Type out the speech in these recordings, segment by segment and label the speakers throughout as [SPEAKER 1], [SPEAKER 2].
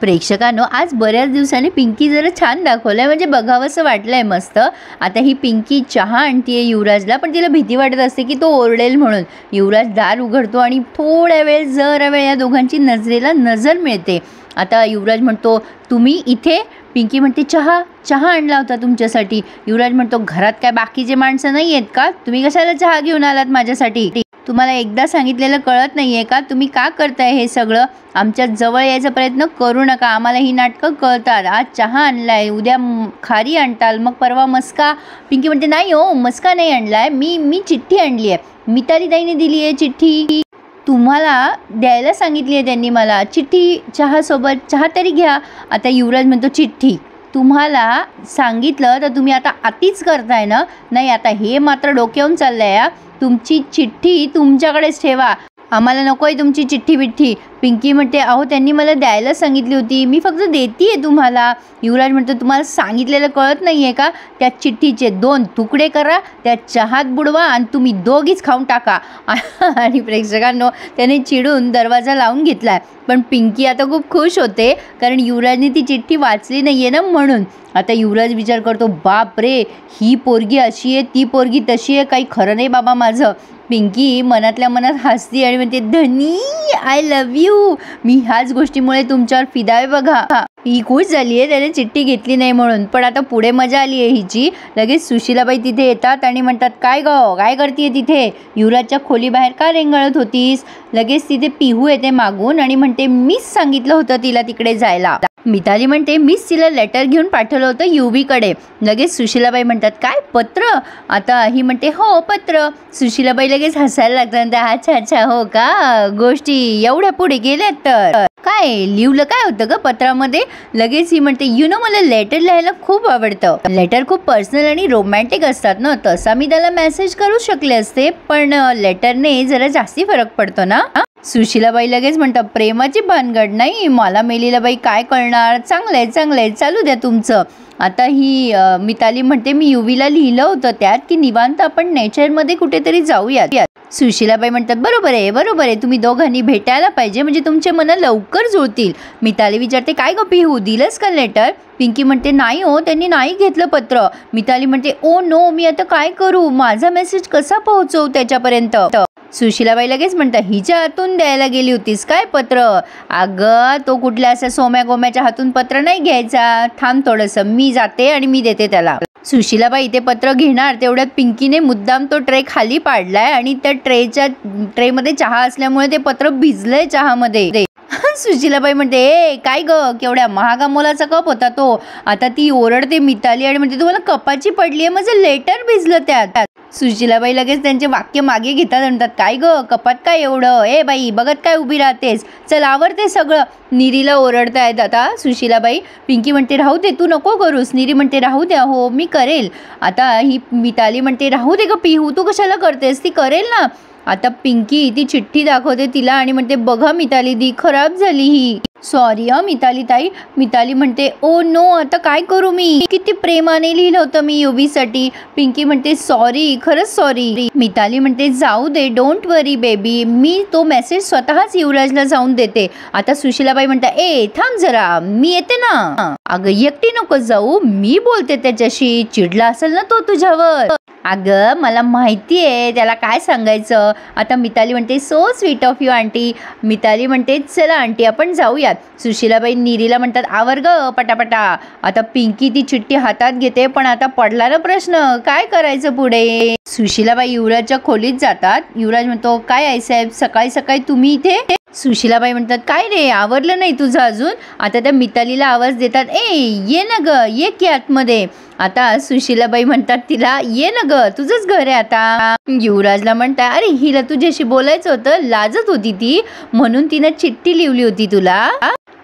[SPEAKER 1] प्रेक्षकांनो, आज बऱ्याच दिवसांनी पिंकी जरा छान दाखवलंय, म्हणजे बघावंसं वाटलंय मस्त। आता ही पिंकी चहा आणतीये युवराजला, पण तिला भीती वाटत असते की तो ओरडेल म्हणून। युवराज दार उघडतो आणि थोड्या वेळ जरा वेळ या दोघांची नजरेला नजर मिळते। आता युवराज म्हणतो, तुम्ही इथे? पिंकी म्हणते, चहा चहा आणला होता तुमच्यासाठी। युवराज म्हणतो, घरात काय बाकीचे माणसं नाही आहेत का? तुम्ही कशाला चहा घेऊन आलात माझ्यासाठी? तुम्हाला एकदा सांगितलेलं कळत नाहीये का? तुम्ही का करताय हे सगळं? आमच्या जवळ यायचा प्रयत्न करू नका, आम्हाला ही नाटकं कळतात। आज चहा आणलाय, उद्या खारी आणताल, मग परवा मस्का। पिंकी म्हणते, नाही हो, मस्का नाही आणलाय, मी चिठ्ठी आणली आहे, मिताली ताईने दिली आहे चिठ्ठी, तुम्हाला द्यायला सांगितली आहे त्यांनी मला चिठ्ठी, चहासोबत चहा तरी घ्या। आता युवराज म्हणतो, चिठ्ठी तुम्हाला सांगितलं तर तुम्ही आता अतिच करताय ना? नाही, आता हे मात्र डोक्यावरून चाललंय। तुमची चिठ्ठी तुमच्याकडेच ठेवा, आम्हाला नको आहे तुमची चिठ्ठी बिठ्ठी। पिंकी म्हणते, अहो त्यांनी मला द्यायला सांगितली होती, मी फक्त देतीये तुम्हाला। युवराज म्हणतो, तुम्हाला सांगितलेलं कळत नाही आहे का? त्या चिठ्ठीचे 2 तुकडे करा, त्या चहात बुडवा आणि तुम्ही दोघीच खाऊन टाका। आणि प्रेक्षकांनो, त्याने चिडून दरवाजा लावून घेतला। पण पिंकी आता खूप खुश होते, कारण युवराजने ती चिठ्ठी वाचली नाही आहे ना म्हणून। आता युवराज विचार करतो, बाप रे, ही पोरगी अशी आहे, ती पोरगी तशी आहे, काही खरं नाही बाबा माझं। पिंकी मनातल्या मनात हसती आणि म्हणते, धनी आय लव्ह यू, मी ह्याच गोष्टीमुळे तुमच्यावर फिदा आहे बघा। ही खुश झाली आहे त्याने चिठ्ठी घेतली नाही म्हणून। पण आता पुढे मजा आली आहे हिची। लगेच सुशीलाबाई तिथे येतात आणि म्हणतात, काय गं, काय करतीये तिथे? युवराजच्या खोलीबाहेर का रेंगाळत होतीस? लगेच तिथे पिहू येते मागून आणि म्हणते, मीच सांगितलं होतं तिला तिकडे जायला। मिताली म्हणते, मीच तिला लेटर घेऊन पाठवलं होतं युवीकडे। लगेच सुशीलाबाई म्हणतात, काय पत्र? आता ही म्हणते, हो पत्र। सुशीलाबाई लगेच हसायला लागतात, अच्छा अच्छा, हो का, गोष्टी एवढ्या पुढे गेल्यात तर काय लिहिलं काय होतं ग पत्रामध्ये? लगेच ही म्हणते, मला लेटर लिहायला खूप आवडतं, लेटर खूप पर्सनल आणि रोमॅन्टिक असतात ना, तसा मी त्याला मेसेज करू शकले असते, पण लेटरने जरा जास्ती फरक पडतो ना। सुशीलाबाई लगेच म्हणतात, प्रेमाची भानगड नाही, मला मेलीला बाई काय कळणार, चांगलंय चांगलंय, चालू द्या तुमचं। आता ही मिताली म्हणते, मी युवीला लिहिलं होतं त्यात की निवांत आपण नेचरमध्ये कुठेतरी जाऊयात। सुशीलाबाई म्हणतात, बरोबर आहे, तुम्ही दोघांनी भेटायला पाहिजे, म्हणजे तुमचे मन लवकर जुळतील। मिताली विचारते, काय गं पिहू, दिलंस का लेटर? पिंकी म्हणते, नाही हो, त्यांनी नाही घेतलं पत्र। मिताली म्हणते, ओ नो, मी आता काय करू, माझा मेसेज कसा पोहोचवू त्याच्यापर्यंत? सुशीलाबाई लगेच म्हणतात, हिच्या हातून द्यायला गेली होतीस काय पत्र? अगं, तो कुठल्या अशा सोम्या गोम्याच्या हातून पत्र नाही घ्यायचा, थांब थोडंसं, मी जाते आणि मी देते त्याला। सुशीलाबाई ते पत्र घेणार तेवढ्यात पिंकीने मुद्दाम तो ट्रे खाली पाडलाय आणि त्या ट्रेमध्ये चहा असल्यामुळे ते पत्र भिजलंय चहामध्ये। सुशीलाबाई म्हणते, ए काय ग, केवढ्या महागा मोलाचा कप होता तो। आता ती ओरडते मिताली आणि म्हणते, तुम्हाला कपाची पडली आहे, माझं लेटर भिजलं त्यात। सुशीलाबाई लगेच त्यांचे वाक्य मागे घेतात, म्हणतात, काय ग, कपात काय एवढं, ए बाई बघत काय उभी राहतेस, चल आवरते सगळं। निरीला ओरडतायत आता सुशीलाबाई। पिंकी म्हणते, राहू दे, तू नको करूस। निरी म्हणते, राहू द्या, हो मी करेल। आता ही मिताली म्हणते, राहू दे ग पिहू, तू कशाला करतेस, ती करेल ना। आता पिंकी ती चिठ्ठी दाखवते तिला आणि म्हणते, बघा मिताली दी, खराब झाली ही, सॉरी मिताली ताई। मिताली म्हणते, ओ नो, आता काय करू मी, किती प्रेमाने लिहिलं होतं मी युवीसाठी। पिंकी म्हणते, सॉरी, खरंच सॉरी। मिताली म्हणते, जाऊ दे, डोंट वरी बेबी, मी तो मेसेज स्वतःच युवराजला जाऊन देते। आता सुशीलाबाई म्हणतात, ए थांब जरा, मी येते ना। अगं एकटी नको जाऊ, मी बोलते त्याच्याशी, चिडला असेल ना तो तुझ्यावर। अगं मला माहिती आहे त्याला काय सांगायचं। आता मिताली म्हणते, so sweet of you aunty. Mitali म्हणते, चला आंटी आपण जाऊयात। सुशीलाबाई निरीला म्हणतात, आवर ग पटापटा। आता पिंकी ती चिठ्ठी हातात घेते, पण आता पडला ना प्रश्न, काय करायचं पुढे? सुशीलाबाई युवराजच्या खोलीत जातात। युवराज म्हणतो, काय आहे साहेब, सकाळी सकाळी तुम्ही इथे? सुशीलाबाई म्हणतात, काय रे, आवरलं नाही तुझं अजून? आता त्या मितालीला आवाज देतात, ए ये ना ग, ये की आतमध्ये। आता सुशीलाबाई म्हणतात तिला, ये ना ग, तुझंच घर आहे आता। युवराजला म्हणतात, अरे हिला तुझ्याशी बोलायचं होतं, लाजत होती ती म्हणून तिने चिठ्ठी लिहिली होती तुला,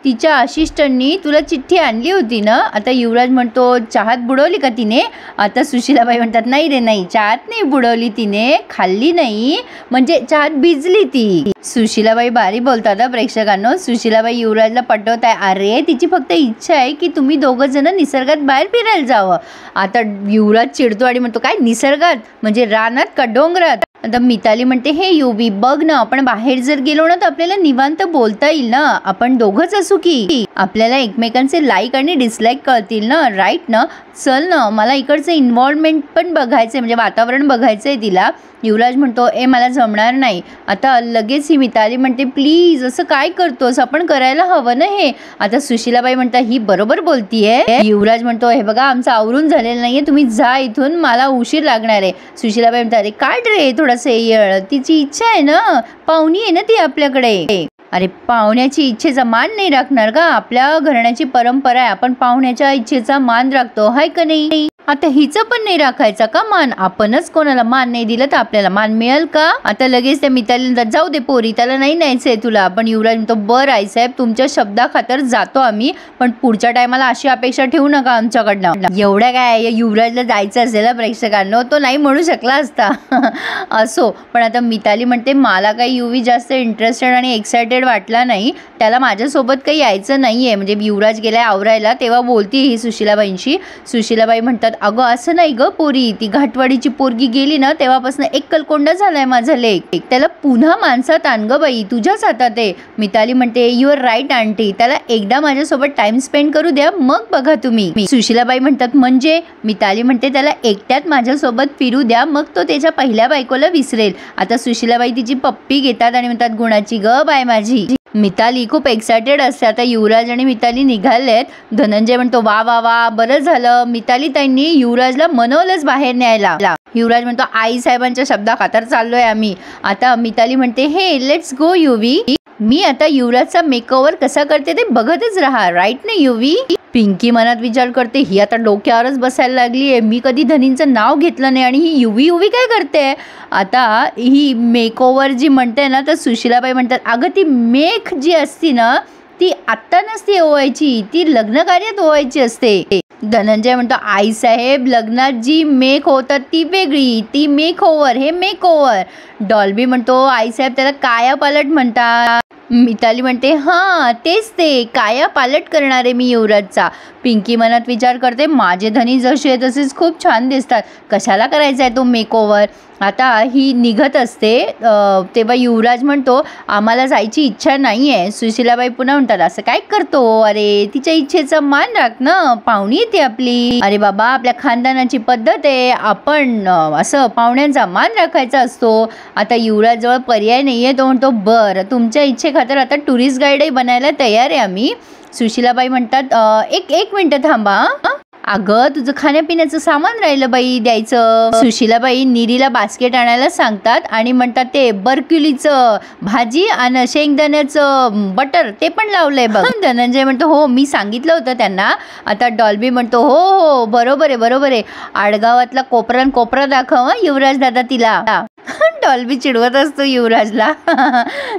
[SPEAKER 1] तिच्या असिस्टंटनी तुला चिठ्ठी आणली होती ना। आता युवराज म्हणतो, चहात बुडवली का तिने? आता सुशीलाबाई म्हणतात, नाही रे नाही, चहात नाही बुडवली तिने, खाल्ली नाही, म्हणजे चहात भिजली ती। सुशीलाबाई भारी बोलतात प्रेक्षकांनो। सुशीलाबाई युवराजला पटवत आहे, अरे तिची फक्त इच्छा आहे की तुम्ही दोघं जण निसर्गात बाहेर फिरायला जावं। आता युवराज चिडतो आणि म्हणतो, काय निसर्गात, म्हणजे रानात का डोंगरात? आता मिताली म्हणते, हे युवी बघ ना, आपण बाहेर जर गेलो ना तर आपल्याला निवांत बोलता येईल ना, आपण दोघंच असू की, आपल्याला एकमेकांचे लाईक आणि डिसलाईक कळतील ना, राईट ना, चल ना, मला इकडचं इन्व्हॉल्वमेंट पण बघायचंय, म्हणजे वातावरण बघायचंय तिला. युवराज म्हणतो, मला जमणार नाही. आता लगेच ही मिताली म्हणते, प्लीज असं काय करतोस, आपण करायला हवं ना हे. आता सुशीलाबाई म्हणतात, ही बरोबर बोलतीये. युवराज म्हणतो, हे बघा आमचं आवरून झालेलं नाहीये, तुम्ही जा इथून, मला उशीर लागणार आहे. सुशीलाबाई म्हणतात, अरे काढ रे थोडासा येळ, तिची इच्छा आहे ना, पाहुणी आहे ना ती आपल्याकडे. अरे पाहुण्याची इच्छेचा मान नाही राखणार का, आपल्या घराण्याची परंपरा आहे, आपण पाहुण्याच्या इच्छेचा मान राखतो, हाय का नाही. आता हिचं पण नाही राखायचा का मान, आपणच कोणाला मान नाही दिलं तर आपल्याला मान मिळेल का. आता लगेच त्या मिताली जाऊ दे पोरी, त्याला नाही न्यायचंय तुला. पण युवराज म्हणतो, बरं आईसाहेब तुमच्या शब्दाखातर जातो आम्ही, पण पुढच्या टायमाला अशी अपेक्षा ठेवू नका आमच्याकडनं. एवढ्या काय युवराजला जायचं असेल प्रेक्षकांना, तो नाही म्हणू शकला असता. असो, पण आता मिताली म्हणते, मला काही युवी जास्त इंटरेस्टेड आणि एक्सायटेड वाटला नाही, त्याला माझ्यासोबत काही यायचं नाहीये. म्हणजे युवराज गेलाय आवरायला तेव्हा बोलती ही सुशीलाबाईंशी. सुशीलाबाई म्हणतात, अगं असं नाही ग पोरी, ती घाटवाडीची पोरगी गेली ना तेव्हापासून एक कलकोंडा झालाय माझा लेक, त्याला पुन्हा माणसात आण ग बाई, तुझ्याच हातात आहे. मिताली म्हणते, यू आर राईट आंटी, त्याला एकदा माझ्यासोबत टाइम स्पेंड करू द्या, मग बघा तुम्ही. सुशीलाबाई म्हणतात, म्हणजे. मिताली म्हणते, त्याला एकट्यात माझ्यासोबत फिरू द्या, मग तो त्याच्या पहिल्या बायकोला विसरेल. आता सुशीलाबाई तिची पप्पी घेतात आणि म्हणतात, गुणाची ग बाय माझी. मिताली खूप एक्सायटेड असते. आता युवराज आणि मिताली निघालेत. धनंजय म्हणतो, वा वा वा, बरं झालं मिताली ताईंनी युवराजला मनवलंच बाहेर न्यायला. युवराज म्हणतो, आई साहेबांच्या शब्दाखातर चाललोय आम्ही. आता मिताली म्हणते, हे लेट्स गो युवी, मी आता युवराजचा मेकओव्हर कसा करते ते बघतच राहा, राईट ना युवी. पिंकी मनात विचार करते, ही आता डोक्यावरच बसायला लागली आहे, मी कधी धनींचं नाव घेतलं नाही आणि ही युवी युवी काय करते. आता ही मेकओव्हर जी म्हणते ना, तर सुशीलाबाई म्हणतात, अगं ती मेख जी असती ना ती आत्ता नसते ओवायची, ती लग्न कार्यात ओवायची असते. धनंजय म्हणतो, आईसाहेब लग्नात जी मेक होतात ती वेगळी, ती मेक ओव्हर, हे मेक ओव्हर. डॉल्बी म्हणतो, आईसाहेब त्याला काया पालट म्हणतात. मिताली म्हणते, हां तेच ते, काया पालट करणारे मी युवराजचा. पिंकी मनात विचार करते, माझे धनी जसे आहे तसेच खूप छान दिसतात, कशाला करायचा आहे तो मेकओव्हर. आता ही निघत असते तेव्हा युवराज म्हणतो, आम्हाला जायची इच्छा नाही आहे. सुशीलाबाई पुन्हा म्हणतात, असं काय करतो, अरे तिच्या इच्छेचा मान राख ना, पाहुणी येते आपली. अरे बाबा आपल्या खानदानाची पद्धत आहे, आपण असं पाहुण्यांचा मान राखायचा असतो. आता युवराज जवळ पर्याय नाहीये, तो म्हणतो, बरं तुमच्या इच्छेखातर आता टुरिस्ट गाईडही बनायला तयार आहे आम्ही. सुशीलाबाई म्हणतात, एक मिनिट थांबा, अगं तुझं खाण्यापिण्याचं सामान राहिलं बाई द्यायचं. सुशीलाबाई निरीला बास्केट आणायला सांगतात आणि म्हणतात, ते बरक्युलीचं भाजी आणि शेंगदाण्याचं बटर ते पण लावलंय बघ. धनंजय म्हणतो, हो मी सांगितलं होतं त्यांना. आता डॉल्बी म्हणतो, हो हो बरोबर आहे बरोबर आहे, आडगावातला कोपरा दाखव युवराज दादा तिला. डॉल्बी चिडवत असतो युवराजला.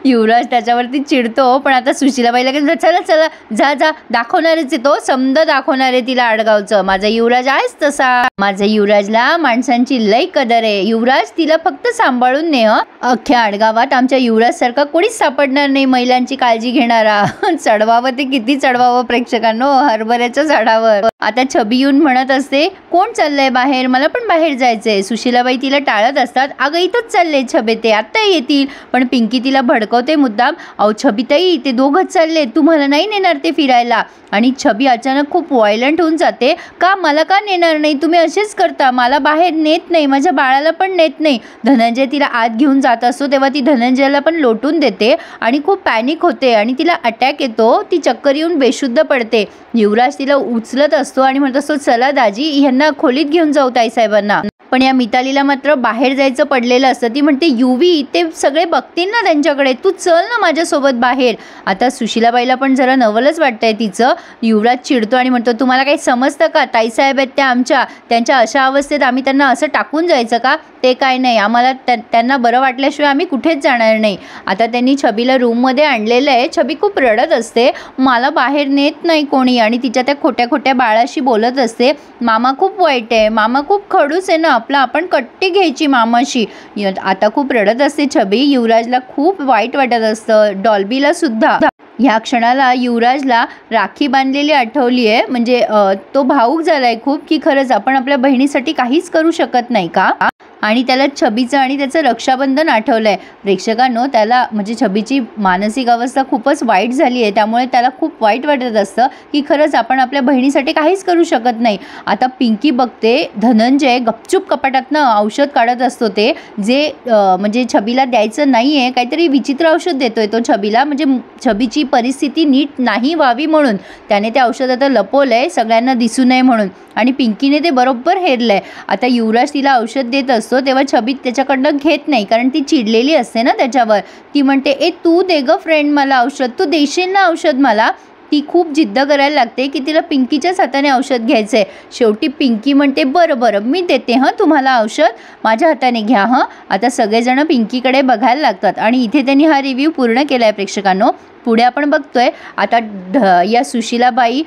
[SPEAKER 1] युवराज त्याच्यावरती चिडतो, पण आता सुशीलाबाईला काय, चला चला जा जा, दाखवणारच आहे तो, समजा दाखवणार आहे तिला आडगावचं. माझा युवराज आहेच तसा, माझ्या युवराजला माणसांची लई कदर आहे. युवराज तिला फक्त सांभाळून ने, अख्ख्या आडगावात आमच्या युवराज सारखा कोणीच सापडणार नाही महिलांची काळजी घेणारा. चढवावं ते किती चढवावं प्रेक्षकांनो, हरभऱ्याच्या झाडावर. आता छबी येऊन म्हणत असते, कोण चाललंय बाहेर, मला पण बाहेर जायचंय. सुशीलाबाई तिला टाळत असतात, अगं इथंच चालले छबे, ते आत्ता येतील. पण पिंकी तिला भडकवते मुद्दाम, अहो छबीताई ते दोघंच चालले, तुम्हाला नाही नेणार ते फिरायला. आणि छबी अचानक खूप व्हायलंट होऊन जाते, का मला का नेणार नाही, तुम्ही असेच करता, मला बाहेर नेत नाही, माझ्या बाळाला पण नेत नाही. धनंजय तिला आत घेऊन जात असतो तेव्हा ती धनंजयला पण लोटून देते आणि खूप पॅनिक होते आणि तिला अटॅक येतो, ती चक्कर येऊन बेशुद्ध पडते. युवराज तिला उचलत असतो आणि म्हणत असतो, चला दाजी ह्यांना खोलीत घेऊन जाऊ ताईसाहेबांना. पण या मितालीला मात्र बाहेर जायचं पडलेलं असतं. ती म्हणते, युवी ते सगळे बघतील ना त्यांच्याकडे, तू चल ना माझ्यासोबत बाहेर. आता सुशीलाबाईला पण जरा नवलच वाटतंय तिचं. युवराज चिडतो आणि म्हणतो, तुम्हाला काही समजतं का, ताईसाहेब आहेत त्या आमच्या, त्यांच्या अशा अवस्थेत आम्ही त्यांना असं टाकून जायचं का, ते काय नाही, आम्हाला त्यांना बरं वाटल्याशिवाय आम्ही कुठेच जाणार नाही. आता त्यांनी छबीला रूममध्ये आणलेलं आहे. छबी खूप रडत असते, मला बाहेर नेत नाही कोणी, आणि तिच्या त्या खोट्या खोट्या बाळाशी बोलत असते, मामा खूप वाईट आहे, मामा खूप खडूस आहे ना आपला, आपण कट्टी घ्यायची मामाशी. आता खूप रडत असते छबी. युवराजला खूप वाईट वाटत असतं, डॉल्बीला सुद्धा. ह्या क्षणाला युवराजला राखी बांधलेली आठवली आहे, म्हणजे तो भावूक झालाय खूप, की खरंच आपण आपल्या बहिणीसाठी काहीच करू शकत नाही का. आणि त्याला छबीचं आणि त्याचं रक्षाबंधन आठवलं आहे. प्रेक्षकांनो, त्याला म्हणजे छबीची मानसिक अवस्था खूपच वाईट झाली आहे, त्यामुळे त्याला खूप वाईट वाटत असतं की खरंच आपण आपल्या बहिणीसाठी काहीच करू शकत नाही. आता पिंकी बघते धनंजय गपचूप कपाटातनं औषध काढत असतो, ते जे म्हणजे छबीला द्यायचं नाही आहे, काहीतरी विचित्र औषध देतोय तो छबीला, म्हणजे छबीची परिस्थिती नीट नाही व्हावी म्हणून त्याने ते औषध आता लपवलं आहे सगळ्यांना दिसू नये म्हणून, आणि पिंकीने ते बरोबर हेरलं आहे. आता युवराज तिला औषध देत असतो तेव्हा छबी त्याच्याकडनं घेत नाही, कारण ती चिडलेली असते ना त्याच्यावर. ती म्हणते, ए तू दे ग फ्रेंड मला औषध, तू देशील ना औषध मला. ती खूप जिद्द करायला लागते की तिला पिंकीच्याच हाताने औषध घ्यायचं आहे. शेवटी पिंकी म्हणते, बरं बरं मी देते हां तुम्हाला औषध, माझ्या हाताने घ्या हां. आता सगळेजण पिंकीकडे बघायला लागतात आणि इथे त्यांनी हा रिव्ह्यू पूर्ण केला आहे प्रेक्षकांनो. पुढे आपण बघतोय आता या सुशीलाबाई,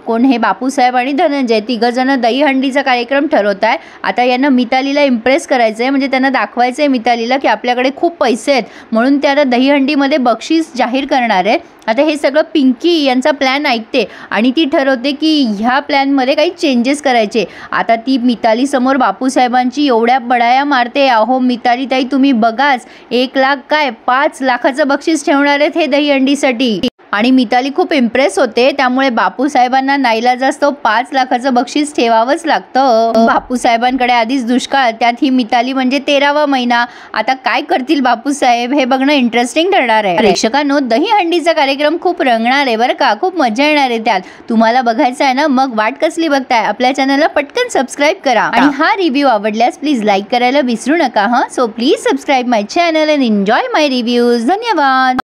[SPEAKER 1] कोण हे बापूसाहेब आणि धनंजय तिघंजणं दहीहंडीचा कार्यक्रम ठरवत आहे. आता यांना मितालीला इम्प्रेस करायचं आहे, म्हणजे त्यांना दाखवायचं आहे मितालीला की आपल्याकडे खूप पैसे आहेत, म्हणून ते आता दहीहंडीमध्ये बक्षीस जाहीर करणार आहे. आता हे सगळं पिंकी यांचा प्लॅन ऐकते आणि ती ठरवते की ह्या प्लॅनमध्ये काही चेंजेस करायचे. आता ती मितालीसमोर बापूसाहेबांची एवढ्या बडाया मारते, अहो मिताली ताई तुम्ही बघाच, 1 लाख काय 5 लाखाचं बक्षीस ठेवणार आहेत हे दहीहंडीसाठी. आणि मिताली खूप इम्प्रेस होते, त्यामुळे बापूसाहेबांना नाईलाजास्तव 5 लाखाचं बक्षीस ठेवावंच लागतं. बापूसाहेबांकडे आधीच दुष्काळ, त्यात ही मिताली म्हणजे 13वा महिना. आता काय करतील बापूसाहेब हे बघणं इंटरेस्टिंग ठरणार आहे. प्रेक्षकांनो, दहीहंडीचा कार्यक्रम खूप रंगणार आहे बरं का, खूप मजा येणार आहे त्यात. तुम्हाला बघायचं आहे ना, मग वाट कसली बघताय, आपल्या चॅनलला पटकन सबस्क्राईब करा. आणि हा रिव्ह्यू आवडल्यास प्लीज लाईक करायला विसरू नका हां. So please subscribe my channel and enjoy my reviews. धन्यवाद.